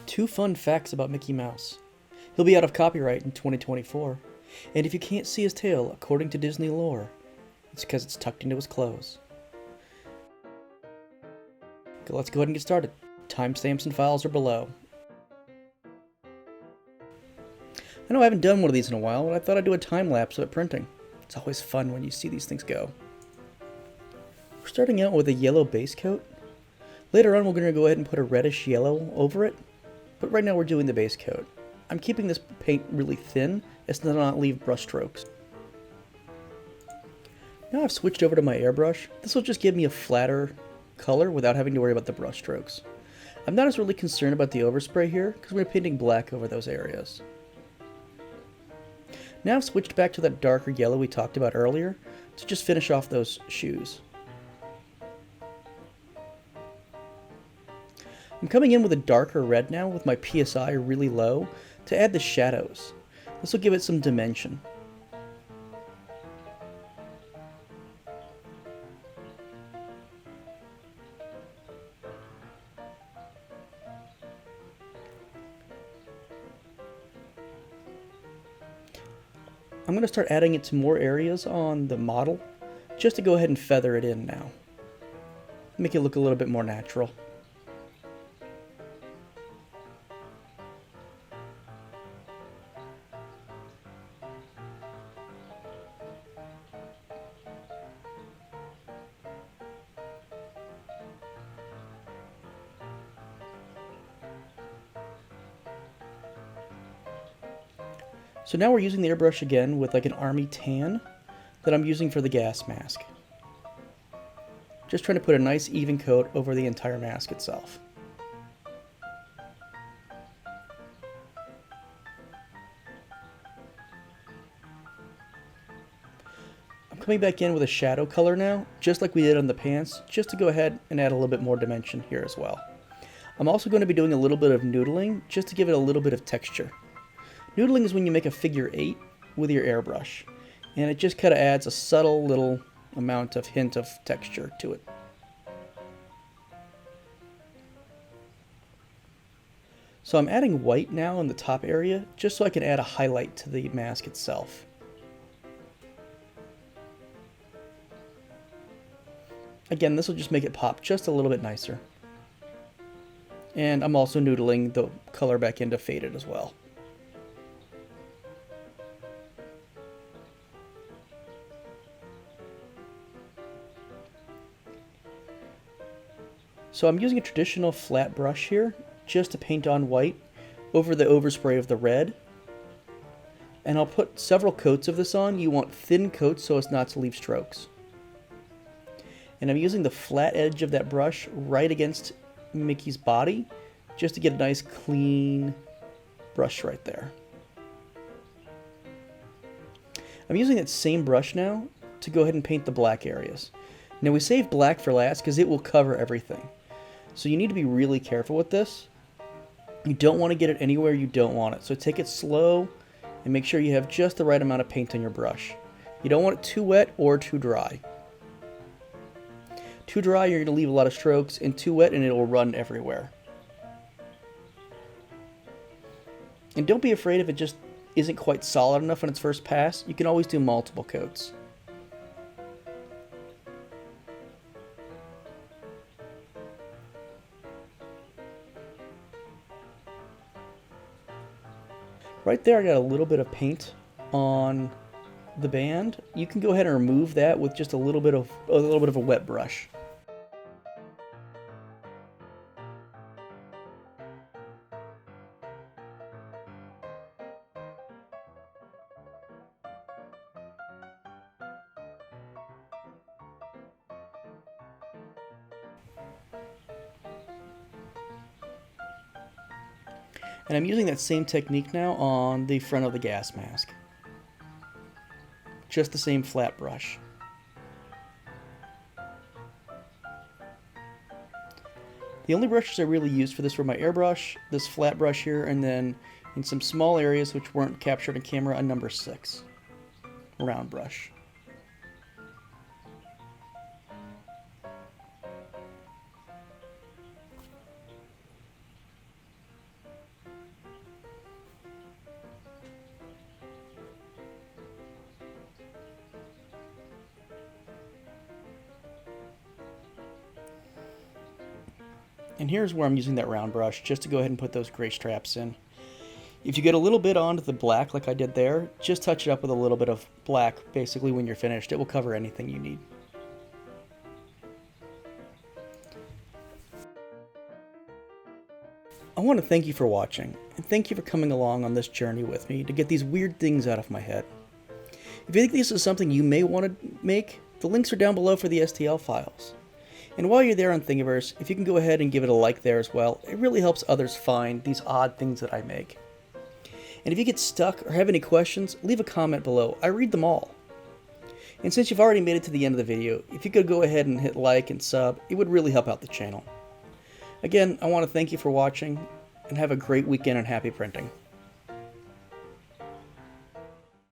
Two fun facts about Mickey Mouse. He'll be out of copyright in 2024, and if you can't see his tail, according to Disney lore, it's because it's tucked into his clothes. Let's go ahead and get started. Timestamps and files are below. I know I haven't done one of these in a while, but I thought I'd do a time lapse of it printing. It's always fun when you see these things go. We're starting out with a yellow base coat. Later on we're going to go ahead and put a reddish yellow over it, but right now we're doing the base coat. I'm keeping this paint really thin as to not leave brush strokes. Now I've switched over to my airbrush. This will just give me a flatter color without having to worry about the brush strokes. I'm not as really concerned about the overspray here because we're painting black over those areas. Now I've switched back to that darker yellow we talked about earlier to just finish off those shoes. I'm coming in with a darker red now with my PSI really low to add the shadows. This will give it some dimension. I'm going to start adding it to more areas on the model, just to go ahead and feather it in now. Make it look a little bit more natural. So now we're using the airbrush again with like an army tan that I'm using for the gas mask. Just trying to put a nice even coat over the entire mask itself. I'm coming back in with a shadow color now, just like we did on the pants, just to go ahead and add a little bit more dimension here as well. I'm also going to be doing a little bit of noodling, just to give it a little bit of texture. Noodling is when you make a figure 8 with your airbrush, and it just kind of adds a subtle little amount of hint of texture to it. So I'm adding white now in the top area, just so I can add a highlight to the mask itself. Again, this will just make it pop just a little bit nicer. And I'm also noodling the color back into faded as well. So I'm using a traditional flat brush here, just to paint on white over the overspray of the red. And I'll put several coats of this on. You want thin coats so as not to leave strokes. And I'm using the flat edge of that brush right against Mickey's body, just to get a nice clean brush right there. I'm using that same brush now to go ahead and paint the black areas. Now we save black for last because it will cover everything. So you need to be really careful with this. You don't want to get it anywhere you don't want it. So take it slow and make sure you have just the right amount of paint on your brush. You don't want it too wet or too dry. Too dry, you're going to leave a lot of strokes, and too wet and it will run everywhere. And don't be afraid if it just isn't quite solid enough on its first pass. You can always do multiple coats. Right there I got a little bit of paint on the band. You can go ahead and remove that with just a little bit of a wet brush. And I'm using that same technique now on the front of the gas mask. Just the same flat brush. The only brushes I really used for this were my airbrush, this flat brush here, and then in some small areas which weren't captured in camera, a number 6 round brush. And here's where I'm using that round brush just to go ahead and put those gray straps in. If you get a little bit onto the black like I did there, just touch it up with a little bit of black basically when you're finished. It will cover anything you need. I want to thank you for watching, and thank you for coming along on this journey with me to get these weird things out of my head. If you think this is something you may want to make, the links are down below for the STL files. And while you're there on Thingiverse, if you can go ahead and give it a like there as well, it really helps others find these odd things that I make. And if you get stuck or have any questions, leave a comment below. I read them all. And since you've already made it to the end of the video, if you could go ahead and hit like and sub, it would really help out the channel. Again, I want to thank you for watching, and have a great weekend and happy printing.